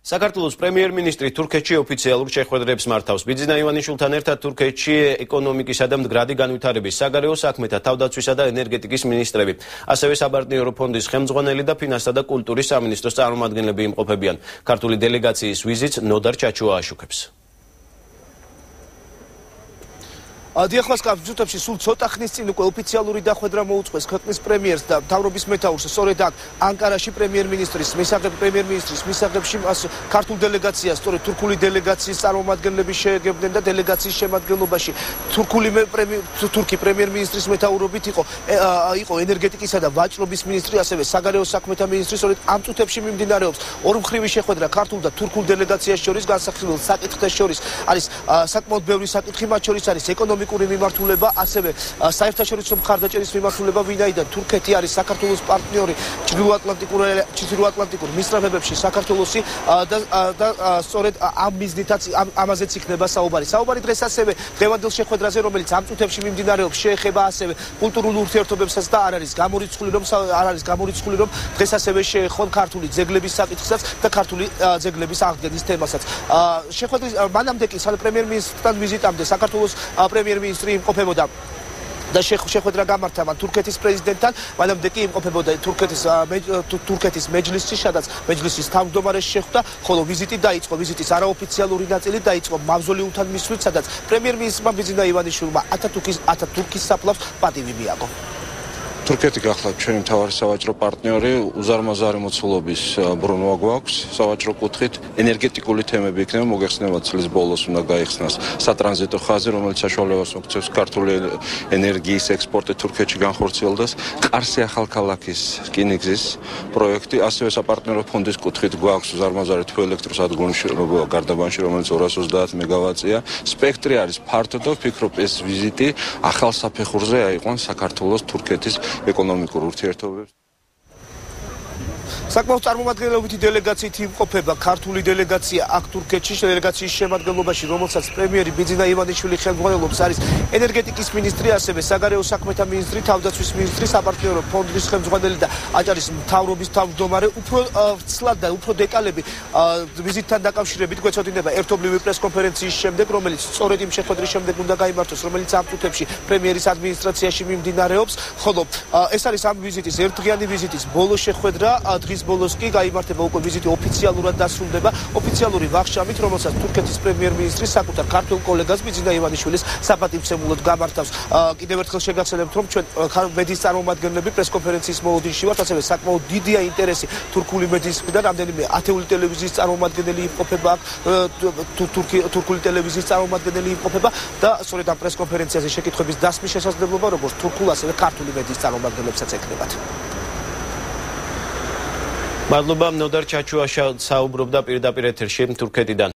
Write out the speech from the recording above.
საქართველოს პრემიერ-მინისტრი თურქეთში ოფიციალურ შეხვედრებს მართავს. ბიძინა ივანიშვილთან ერთად თურქეთში ეკონომიკისა და მდგრადი განვითარების, საგარეო საქმეთა, თავდაცვისა და ენერგეტიკის მინისტრები, ასევე საპარტნიორო ფონდის ხელმძღვანელი და ფინანსთა და კულტურის სამინისტროს წარმომადგენლები იმყოფებიან. ქართული დელეგაციის ვიზიტს ნოდარ ჩაჩუა აშუქებს. დიახმასკა ჯუთებში სულ ცოტა ხნის წინ უკვე ოფიციალური დახვედრა მოუწყვეს ქვეყნის პრემიერს და მთავრობის მეთაურს სწორედ აქ ანკარაში პრემიერ-მინისტრის მისაღებში ქართულ დელეგაციას სწორედ თურქული დელეგაციის წარმომადგენლები შეეგებნენ და დელეგაციის შემადგენლობაში თურქი პრემიერ-მინისტრის მეთაურობით იყო ენერგეტიკისა და ვაჭრობის მინისტრი, ასევე საგარეო საქმეთა მინისტრი. სწორედ ამ წუთებში მიმდინარეობს ორმხრივი შეხვედრა ქართულ და თურქულ დელეგაციას შორის. განსახილველ საკითხთა შორის არის საკმაოდ ბევრი საკითხი, მათ შორის არის ეკონომიკური მიმართულება, ასევე საერთაშორისო მხარდაჭერის მიმართულება, ვინაიდან თურქეთი არის საქართველოს პარტნიორი ჩრდილოატლანტიკურ მისწრაფებებში საქართველოსი და სწორედ ამ მიზნითაც ამაზეც იქნება საუბარი. საუბარი დღეს ასევე დღევანდელ შეხვედრაზე, რომელიც ამ წუთებში მიმდინარეობს, შეეხება ასევე კულტურულ ურთიერთობებსაც და არ არის გამორიცხული, რომ დღეს ასევე შეეხონ ქართული ძეგლების საკითხსაც და ქართული ძეგლების აღდგენის თემასაც. შეხვედრის მანამდე კი პრემიერ-მინისტრთან ვიზიტამდე საქართველოს პრემიერ-მინისტრი იმყოფებოდა და შეხვედრა გამართა მან თურქეთის პრეზიდენტთან, მანამდე კი იმყოფებოდა თურქეთის მეჯლისში, სადაც მეჯლისის თავმჯდომარეს შეხვდა, ხოლო ვიზიტი დაიწყო, ვიზიტის არაოფიციალური ნაწილი დაიწყო მავზოლეუმთან მისვლით, სადაც პრემიერ-მინისტრმა ბიძინა ივანიშვილმა ათათურქის საფლავს პატივი მიაგო. თურქეთი გახლავთ ჩვენი მთავარი სავაჭრო პარტნიორი, უზარმაზარი მოცულობის ბრუნვა გვაქვს სავაჭრო კუთხით. ენერგეტიკული თემები იქნება, მოგეხსენებათ წლის ბოლოს უნდა გაიხსნას სატრანზიტო ხაზი, რომელიც საშუალებას მოგცემს ქართული ენერგიის ექსპორტი თურქეთში განხორციელდეს. ყარსი ახალქალაქის რკინიგზის პროექტი, ასევე საპარტნიორო ფონდის კუთხით გვაქვს უზარმაზარი თვეელექტროსადგურის გარდაბანში, რომელიც 230 მეგავატია. სპექტრი არის ფართო და ვფიქრობ ეს ვიზიტი ახალ საფეხურზე აიყვანს საქართველოს თურქეთის ეკონომიკურ ურთიერთობებს. საკმაოდ წარმომადგენლობითი დელეგაციით იმყოფება ქართული დელეგაცია აქ თურქეთში. დელეგაციის შემადგენლობაში, რომელსაც პრემიერი ბიძინა ივანიშვილი ხელმძღვანელობს, არის ენერგეტიკის მინისტრი, ასევე საგარეო საქმეთა მინისტრი, თავდაცვის მინისტრი, საპარტნიორო ფონდის ხელმძღვანელი და აჭარის მთავრობის თავმჯდომარე. უფრო ცლად და უფრო დეტალები ვიზიტთან დაკავშირებით გვეცოდინება ერთობლივი პრესკონფერენციის შემდეგ, რომელიც სწორედ იმ შეხვედრის შემდეგ უნდა გაიმართოს, რომელიც ამ წუთებში პრემიერის ადმინისტრაციაში მიმდინარეობს. ხოლო ეს არის ამ ვიზიტის ერთდღიანი ვიზიტის ბოლო შეხვედრა. დღის ბოლოს კი გაიმართება უკვე ვიზიტი ოფიციალურად დასრულდება ოფიციალური ვახშამით, რომელსაც თურქეთის პრემიერ-მინისტრი საკუთარ ქართულ კოლეგას ბიძინა ივანიშვილის საპატივცემულოდ გამართავს. კიდევ ერთხელ შეგახსენებთ, რომ ჩვენ მედიის წარმომადგენლები პრესკონფერენციის მოლოდინში ვართ, ასევე საკმაოდ დიდია ინტერესი თურქული მედიის მხრიდან, რამდენიმე ათეული ტელევიზიის წარმომადგენელი იმყოფება აქ, თურქული ტელევიზიის წარმომადგენელი იმყოფება და სწორედ ამ პრესკონფერენციაზე შეკითხვების დასმის შესაძლებლობა როგორც თურქულ, ასევე ქართული მედიის წარმომადგენლებსაც ეკნებათ. მადლობა, ნოდარ ჩაჩუა საუბრობდა პირდაპირ ეთერში თურქეთიდან.